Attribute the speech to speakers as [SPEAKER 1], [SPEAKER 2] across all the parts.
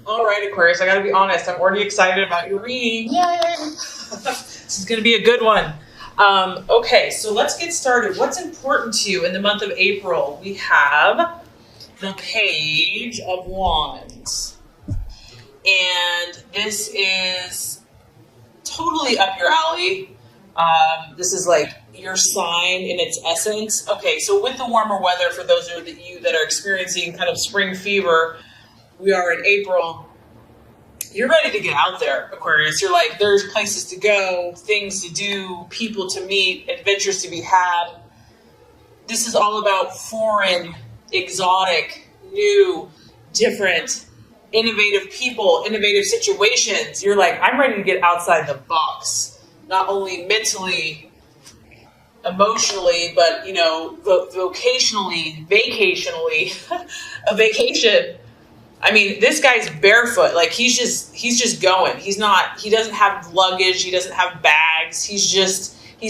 [SPEAKER 1] All right, Aquarius, I gotta be honest. I'm already excited about your reading. Yay! This is gonna be a good one. Okay, so let's get started. What's important to you in the month of April? We have the Page of Wands. And this is totally up your alley. This is like your sign in its essence. Okay, so with the warmer weather, for those of you that are experiencing kind of spring fever, we are in April. You're ready to get out there, Aquarius. You're like, there's places to go, things to do, people to meet, adventures to be had. This is all about foreign, exotic, new, different, innovative people, innovative situations. You're like, I'm ready to get outside the box, not only mentally, emotionally, but, vocationally, vacationally, a vacation. I mean, this guy's barefoot. Like he's just going. He doesn't have luggage. He doesn't have bags. He's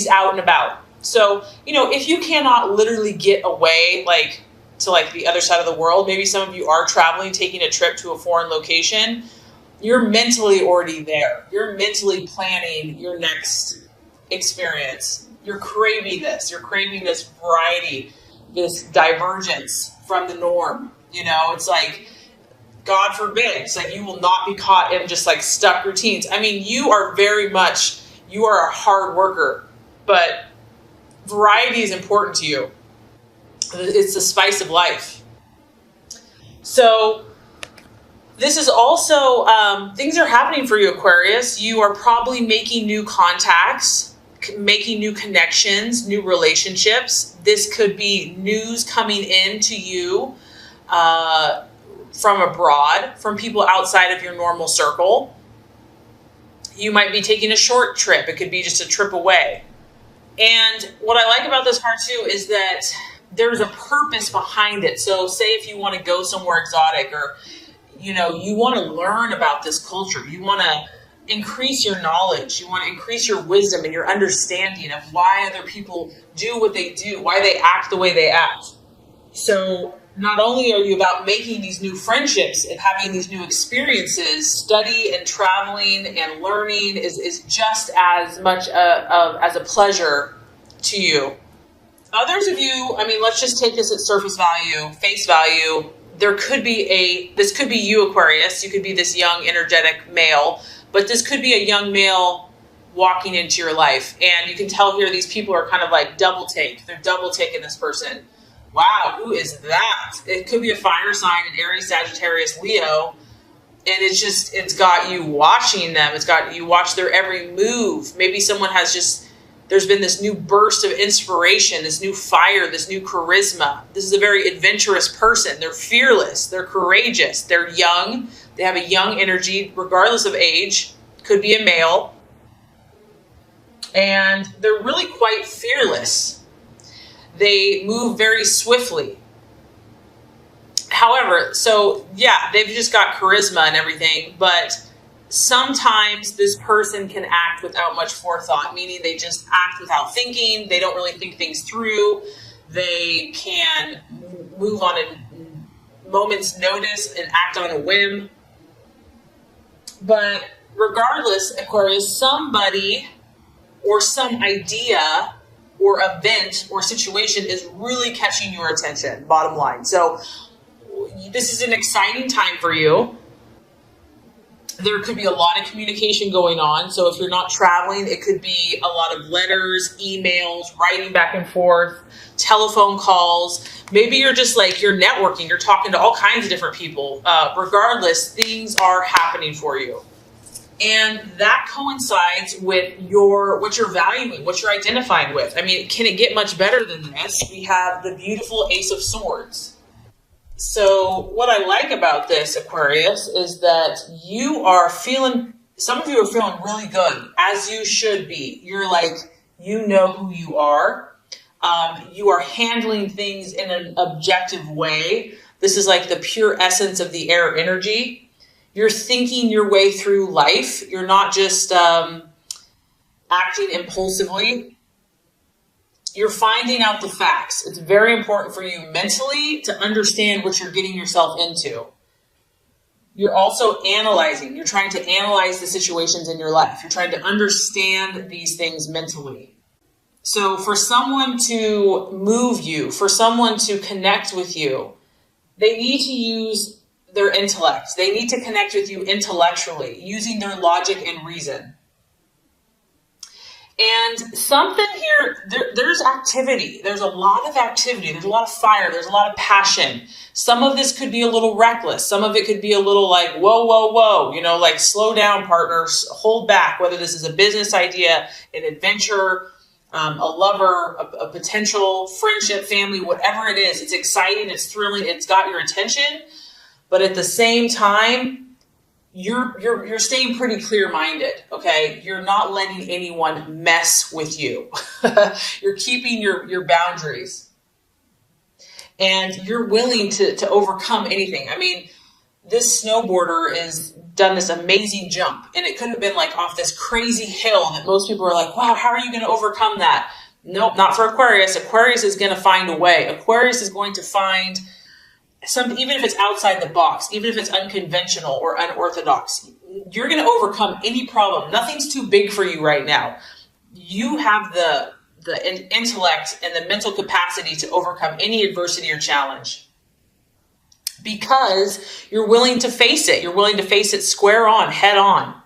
[SPEAKER 1] out and about. So, if you cannot literally get away, to the other side of the world, maybe some of you are traveling, taking a trip to a foreign location, you're mentally already there. You're mentally planning your next experience. You're craving this. You're craving this variety, this divergence from the norm. It's like, God forbid, it's like you will not be caught in just like stuck routines. I mean, you are a hard worker, but variety is important to you. It's the spice of life. So this is also, things are happening for you, Aquarius. You are probably making new contacts, making new connections, new relationships. This could be news coming in to you from abroad, from people outside of your normal circle. You might be taking a short trip. It could be just a trip away. And what I like about this card too is that there's a purpose behind it. So say if you want to go somewhere exotic, or, you want to learn about this culture, you want to increase your knowledge, you want to increase your wisdom and your understanding of why other people do what they do, why they act the way they act. So not only are you about making these new friendships and having these new experiences, study and traveling and learning is just as much as a pleasure to you. Others of you, let's just take this at surface value, face value. This could be you, Aquarius. You could be this young, energetic male, but this could be a young male walking into your life. And you can tell here these people are kind of like double take. They're double taking this person. Wow, who is that? It could be a fire sign, an Aries, Sagittarius, Leo. And it's got you watching them. It's got you watch their every move. Maybe someone there's been this new burst of inspiration, this new fire, this new charisma. This is a very adventurous person. They're fearless. They're courageous. They're young. They have a young energy, regardless of age. Could be a male. And they're really quite fearless. They move very swiftly. However, they've just got charisma and everything, but sometimes this person can act without much forethought, meaning they just act without thinking. They don't really think things through. They can move on a moment's notice and act on a whim. But regardless, Aquarius, somebody or some idea or event or situation is really catching your attention, bottom line. So this is an exciting time for you. There could be a lot of communication going on. So if you're not traveling, it could be a lot of letters, emails, writing back and forth, telephone calls. Maybe you're just you're networking. You're talking to all kinds of different people. Regardless, things are happening for you. And that coincides with what you're valuing, what you're identifying with. Can it get much better than this? We have the beautiful Ace of Swords. So what I like about this, Aquarius, is that some of you are feeling really good, as you should be. You're who you are. You are handling things in an objective way. This is like the pure essence of the air energy. You're thinking your way through life. You're not just acting impulsively. You're finding out the facts. It's very important for you mentally to understand what you're getting yourself into. You're also analyzing. You're trying to analyze the situations in your life. You're trying to understand these things mentally. So for someone to move you, for someone to connect with you, they need to use their intellect. They need to connect with you intellectually, using their logic and reason. And something here, there's activity. There's a lot of activity. There's a lot of fire. There's a lot of passion. Some of this could be a little reckless. Some of it could be a little like, whoa, whoa, whoa. You know, like slow down, partners. Hold back, whether this is a business idea, an adventure, a lover, a potential friendship, family, whatever it is. It's exciting. It's thrilling. It's got your attention. But at the same time, you're staying pretty clear-minded, okay? You're not letting anyone mess with you. You're keeping your boundaries. And you're willing to overcome anything. I mean, this snowboarder has done this amazing jump, and it could have been like off this crazy hill that most people are like, wow, how are you going to overcome that? Nope, not for Aquarius. Aquarius is going to find a way. Aquarius is going to find something, even if it's outside the box, even if it's unconventional or unorthodox, you're going to overcome any problem. Nothing's too big for you right now. You have the intellect and the mental capacity to overcome any adversity or challenge because you're willing to face it. You're willing to face it square on, head on.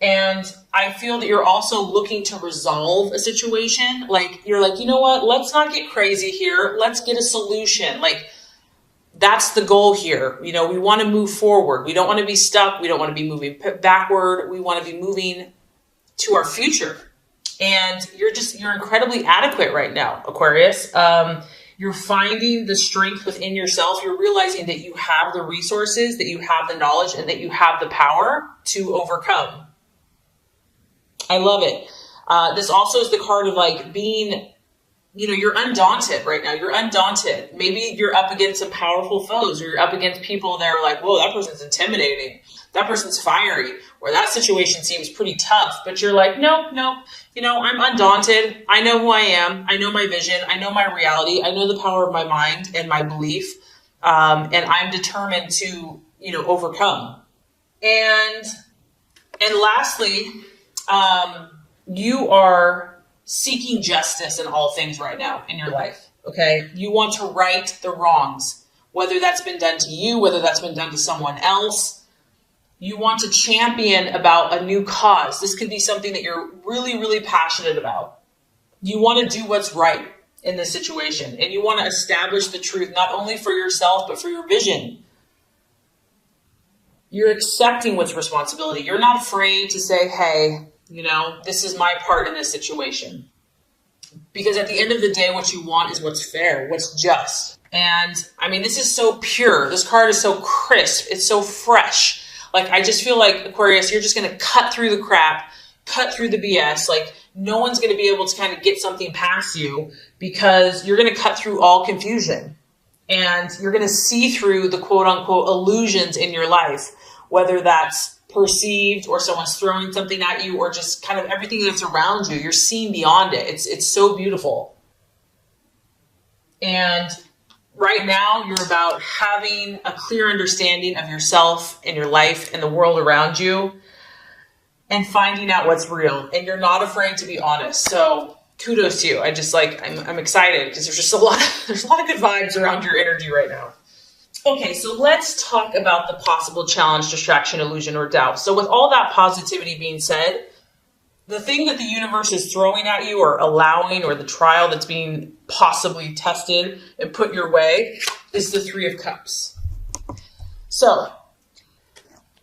[SPEAKER 1] And I feel that you're also looking to resolve a situation. Like, you're like, you know what? Let's not get crazy here. Let's get a solution. Like, that's the goal here. You know, we want to move forward. We don't want to be stuck. We don't want to be moving backward. We want to be moving to our future. And you're incredibly adequate right now, Aquarius. You're finding the strength within yourself. You're realizing that you have the resources, that you have the knowledge, and that you have the power to overcome. I love it. This also is the card of like being, you know, you're undaunted right now. You're undaunted. Maybe you're up against some powerful foes, or you're up against people that are like, whoa, that person's intimidating. That person's fiery, or that situation seems pretty tough. But you're like, nope. You know, I'm undaunted. I know who I am. I know my vision. I know my reality. I know the power of my mind and my belief. And I'm determined to, you know, overcome. And lastly, you are seeking justice in all things right now in your life, okay? You want to right the wrongs, whether that's been done to you, whether that's been done to someone else. You want to champion about a new cause. This could be something that you're really, really passionate about. You want to do what's right in this situation, and you want to establish the truth, not only for yourself, but for your vision. You're accepting what's responsibility. You're not afraid to say, hey, you know, this is my part in this situation. Because at the end of the day, what you want is what's fair, what's just. And I mean, this is so pure. This card is so crisp. It's so fresh. Like, I just feel like, Aquarius, you're just going to cut through the crap, cut through the BS. Like, no one's going to be able to kind of get something past you because you're going to cut through all confusion. And you're going to see through the quote unquote illusions in your life, whether that's perceived or someone's throwing something at you or just kind of everything that's around you. You're seeing beyond it. It's so beautiful. And right now you're about having a clear understanding of yourself and your life and the world around you and finding out what's real. And you're not afraid to be honest. So kudos to you. I'm excited because there's a lot of good vibes around your energy right now. Okay, so let's talk about the possible challenge, distraction, illusion, or doubt. So with all that positivity being said, the thing that the universe is throwing at you or allowing, or the trial that's being possibly tested and put your way, is the Three of Cups. So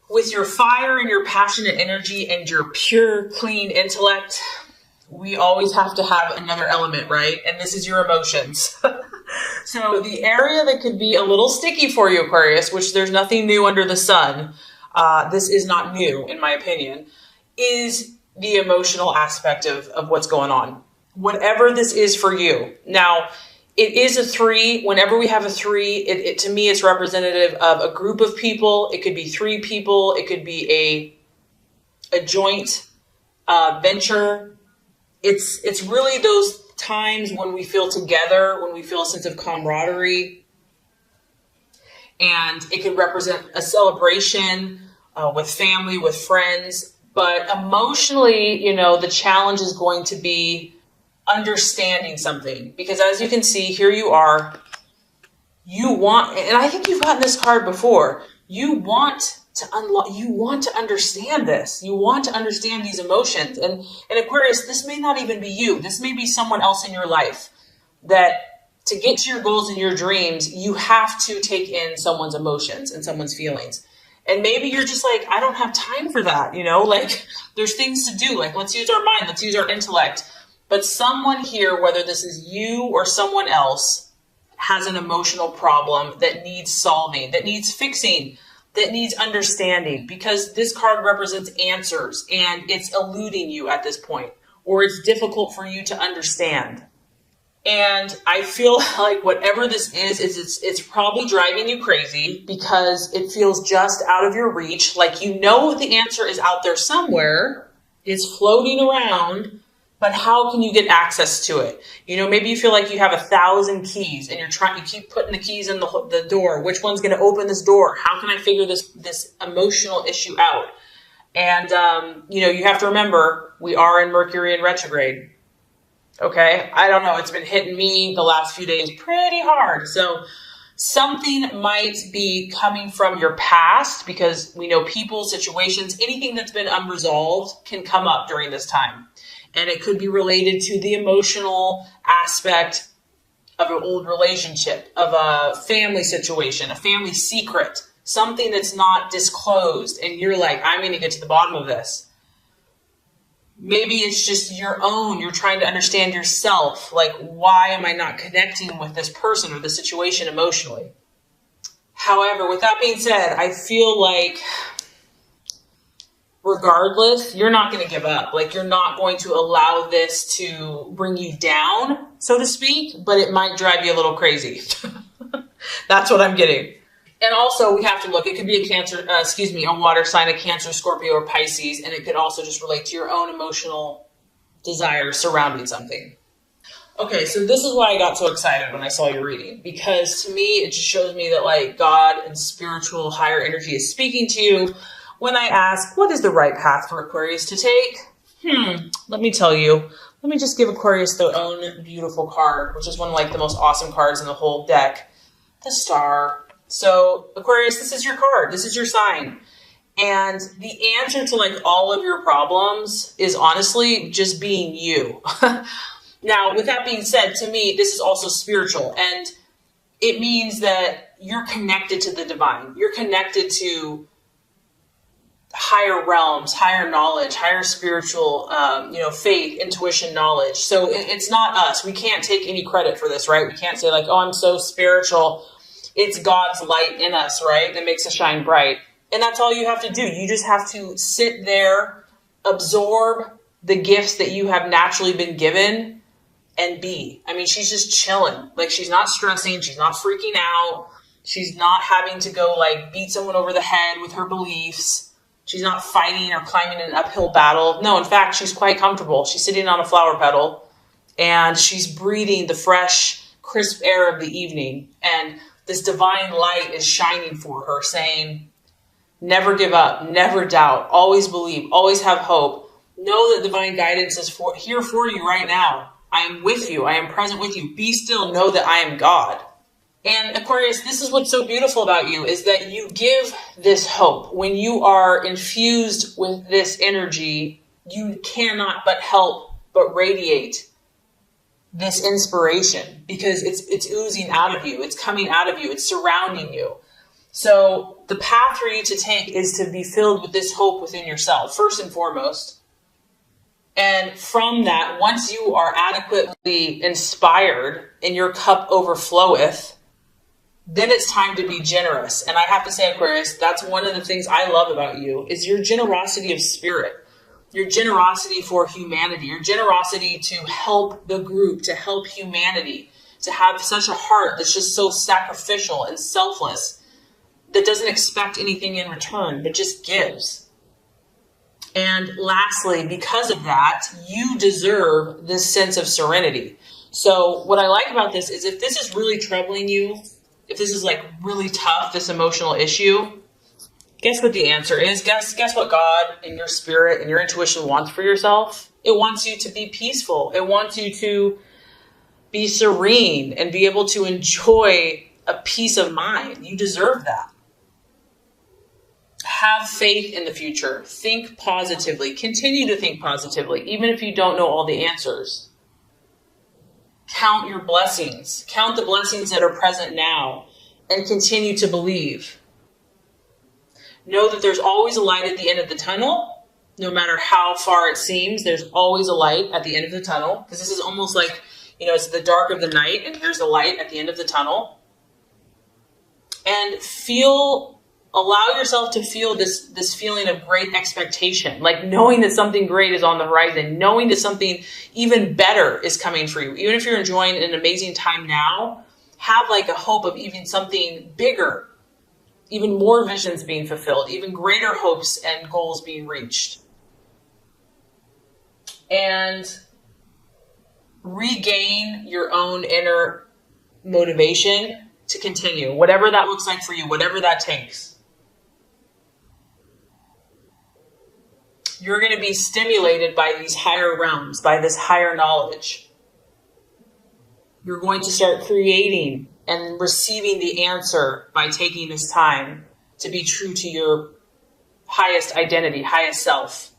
[SPEAKER 1] with your fire and your passionate energy and your pure, clean intellect, we always have to have another element, right? And this is your emotions. So the area that could be a little sticky for you, Aquarius, which there's nothing new under the sun, this is not new in my opinion, is the emotional aspect of what's going on. Whatever this is for you. Now, it is a 3. Whenever we have a 3, to me, it's representative of a group of people. It could be 3 people. It could be a joint venture. It's really those times when we feel together, when we feel a sense of camaraderie. And it could represent a celebration with family, with friends. But emotionally, the challenge is going to be understanding something. Because as you can see, here you are. You want, and I think you've gotten this card before. You want to understand this. You want to understand these emotions. And Aquarius, this may not even be you. This may be someone else in your life that to get to your goals and your dreams, you have to take in someone's emotions and someone's feelings. And maybe you're just like, I don't have time for that. Like there's things to do. Like let's use our mind. Let's use our intellect. But someone here, whether this is you or someone else, has an emotional problem that needs solving, that needs fixing, that needs understanding, because this card represents answers and it's eluding you at this point, or it's difficult for you to understand. And I feel like whatever this is it's probably driving you crazy because it feels just out of your reach. Like the answer is out there somewhere, it's floating around, but how can you get access to it? Maybe you feel like you have 1,000 keys and you keep putting the keys in the door. Which one's going to open this door? How can I figure this emotional issue out? And, you have to remember, we are in Mercury in retrograde. Okay. I don't know. It's been hitting me the last few days pretty hard. So something might be coming from your past, because we know people, situations, anything that's been unresolved can come up during this time. And it could be related to the emotional aspect of an old relationship, of a family situation, a family secret, something that's not disclosed. And you're like, I'm going to get to the bottom of this. Maybe it's just you're trying to understand yourself. Like, why am I not connecting with this person or the situation emotionally? However, with that being said, I feel like regardless, you're not going to give up. Like, you're not going to allow this to bring you down, so to speak, but it might drive you a little crazy. That's what I'm getting. And also, we have to look, it could be a water sign, a Cancer, Scorpio, or Pisces, and it could also just relate to your own emotional desires surrounding something. Okay, so this is why I got so excited when I saw your reading, because to me, it just shows me that like God and spiritual higher energy is speaking to you when I ask, what is the right path for Aquarius to take? Let me tell you. Let me just give Aquarius their own beautiful card, which is one of like the most awesome cards in the whole deck, the Star. So Aquarius, this is your card. This is your sign. And the answer to like all of your problems is honestly just being you. Now, with that being said, to me, this is also spiritual. And it means that you're connected to the divine. You're connected to higher realms, higher knowledge, higher spiritual, faith, intuition, knowledge. So it's not us. We can't take any credit for this, right? We can't say like, oh, I'm so spiritual. It's God's light in us, right? That makes us shine bright. And that's all you have to do. You just have to sit there, absorb the gifts that you have naturally been given, and be. I mean, she's just chilling. Like, she's not stressing. She's not freaking out. She's not having to go like beat someone over the head with her beliefs. She's not fighting or climbing an uphill battle. No, in fact, she's quite comfortable. She's sitting on a flower petal and she's breathing the fresh, crisp air of the evening. And this divine light is shining for her, saying, never give up, never doubt, always believe, always have hope. Know that divine guidance is here for you right now. I am with you. I am present with you. Be still. Know that I am God. And Aquarius, this is what's so beautiful about you, is that you give this hope. When you are infused with this energy, you cannot but help but radiate this inspiration, because it's oozing out of you. It's coming out of you. It's surrounding you. So the path for you to take is to be filled with this hope within yourself, first and foremost. And from that, once you are adequately inspired and your cup overfloweth, then it's time to be generous. And I have to say, Aquarius, that's one of the things I love about you, is your generosity of spirit, your generosity for humanity, your generosity to help the group, to help humanity, to have such a heart that's just so sacrificial and selfless, that doesn't expect anything in return, but just gives. And lastly, because of that, you deserve this sense of serenity. So what I like about this is, if this is really troubling you, if this is like really tough, this emotional issue, guess what the answer is? Guess what God and your spirit and your intuition wants for yourself? It wants you to be peaceful. It wants you to be serene and be able to enjoy a peace of mind. You deserve that. Have faith in the future. Think positively. Continue to think positively, even if you don't know all the answers. Count your blessings. Count the blessings that are present now and continue to believe. Know that there's always a light at the end of the tunnel. No matter how far it seems, there's always a light at the end of the tunnel. Because this is almost like, it's the dark of the night and here's the light at the end of the tunnel. And allow yourself to feel this feeling of great expectation, like knowing that something great is on the horizon, knowing that something even better is coming for you. Even if you're enjoying an amazing time now, have like a hope of even something bigger, even more visions being fulfilled, even greater hopes and goals being reached. And regain your own inner motivation to continue, whatever that looks like for you, whatever that takes. You're going to be stimulated by these higher realms, by this higher knowledge. You're going to start creating and receiving the answer by taking this time to be true to your highest identity, highest self.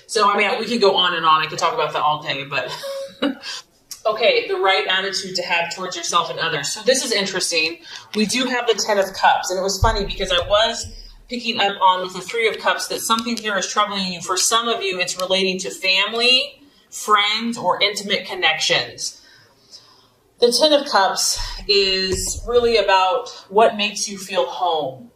[SPEAKER 1] So, we could go on and on. I could talk about that all day, but okay, the right attitude to have towards yourself and others. So this is interesting. We do have the 10 of Cups, and it was funny because I was picking up on with the 3 of Cups that something here is troubling you. For some of you, it's relating to family, friends, or intimate connections. The 10 of Cups is really about what makes you feel home.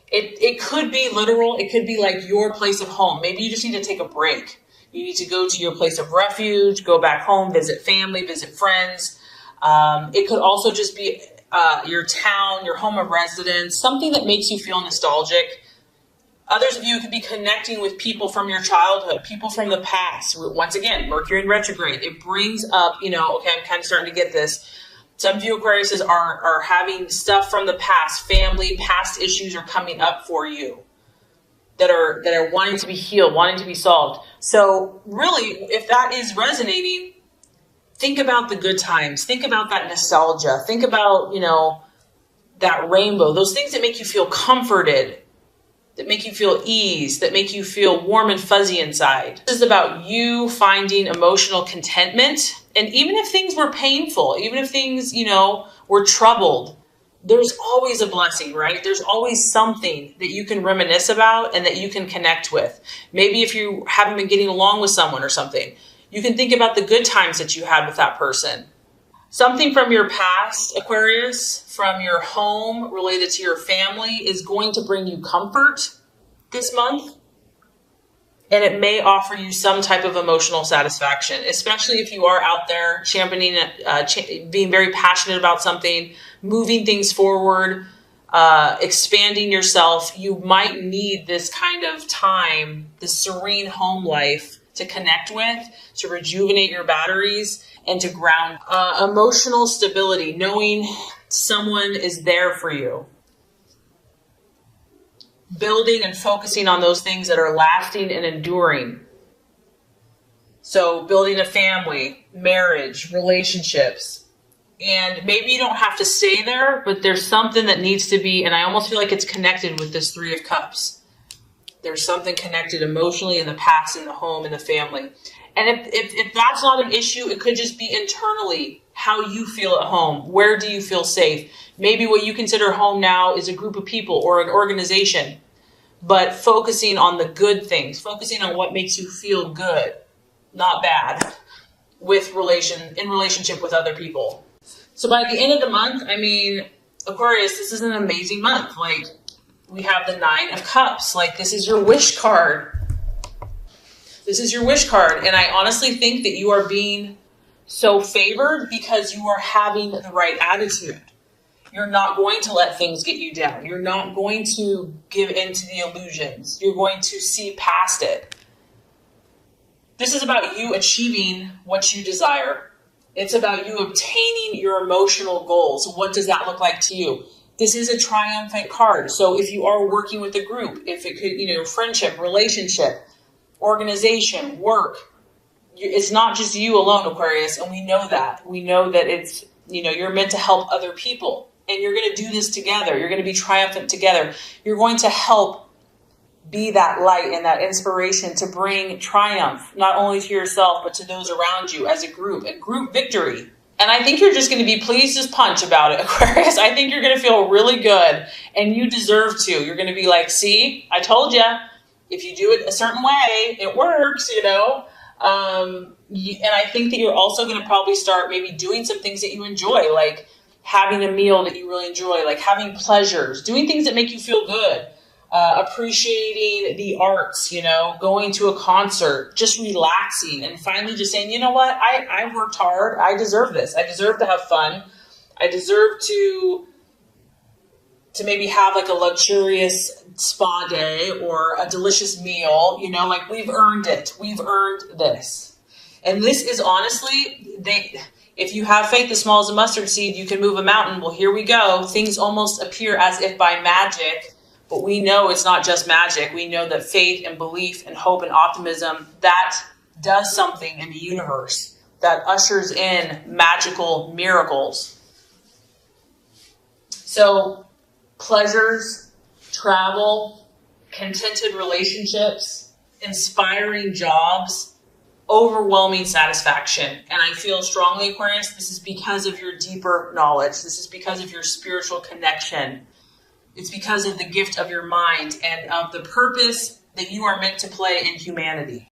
[SPEAKER 1] It could be literal. It could be like your place of home. Maybe you just need to take a break. You need to go to your place of refuge, go back home, visit family, visit friends. It could also just be your town, your home of residence, something that makes you feel nostalgic. Others of you could be connecting with people from your childhood, people from the past. Once again, Mercury in retrograde. It brings up, okay, I'm kind of starting to get this. Some of you Aquariuses are having stuff from the past, family, past issues are coming up for you that are wanting to be healed, wanting to be solved. So really, if that is resonating, think about the good times. Think about that nostalgia. Think about, that rainbow, those things that make you feel comforted, that make you feel ease, that make you feel warm and fuzzy inside. This is about you finding emotional contentment. And even if things were painful, even if things, were troubled, there's always a blessing, right? There's always something that you can reminisce about and that you can connect with. Maybe if you haven't been getting along with someone or something, you can think about the good times that you had with that person. Something from your past, Aquarius, from your home related to your family is going to bring you comfort this month. And it may offer you some type of emotional satisfaction, especially if you are out there championing it, being very passionate about something, moving things forward, expanding yourself. You might need this kind of time, this serene home life to connect with, to rejuvenate your batteries, and to ground. Emotional stability, knowing someone is there for you. Building and focusing on those things that are lasting and enduring. So building a family, marriage, relationships. And maybe you don't have to stay there, but there's something that needs to be, and I almost feel like it's connected with this 3 of Cups. There's something connected emotionally in the past, in the home, in the family. And if that's not an issue, it could just be internally how you feel at home. Where do you feel safe? Maybe what you consider home now is a group of people or an organization, but focusing on the good things, focusing on what makes you feel good, not bad, in relationship with other people. So by the end of the month, Aquarius, this is an amazing month. We have the 9 of Cups. This is your wish card. This is your wish card. And I honestly think that you are being so favored because you are having the right attitude. You're not going to let things get you down. You're not going to give in to the illusions. You're going to see past it. This is about you achieving what you desire. It's about you obtaining your emotional goals. What does that look like to you? This is a triumphant card. So if you are working with a group, if it could, friendship, relationship, organization, work, it's not just you alone, Aquarius. And we know that. We know that it's, you're meant to help other people. And you're going to do this together. You're going to be triumphant together. You're going to help be that light and that inspiration to bring triumph, not only to yourself, but to those around you as a group victory. And I think you're just going to be pleased as punch about it, Aquarius. I think you're going to feel really good, and you deserve to. You're going to be like, see, I told you, if you do it a certain way, it works, And I think that you're also going to probably start maybe doing some things that you enjoy, like having a meal that you really enjoy, like having pleasures, doing things that make you feel good. Appreciating the arts, going to a concert, just relaxing and finally just saying, you know what, I worked hard. I deserve this. I deserve to have fun. I deserve to maybe have like a luxurious spa day or a delicious meal, like we've earned it. We've earned this. And this is honestly, if you have faith as small as a mustard seed, you can move a mountain. Well, here we go. Things almost appear as if by magic. But we know it's not just magic. We know that faith and belief and hope and optimism, that does something in the universe, that ushers in magical miracles. So pleasures, travel, contented relationships, inspiring jobs, overwhelming satisfaction. And I feel strongly, Aquarius, this is because of your deeper knowledge. This is because of your spiritual connection. It's because of the gift of your mind and of the purpose that you are meant to play in humanity.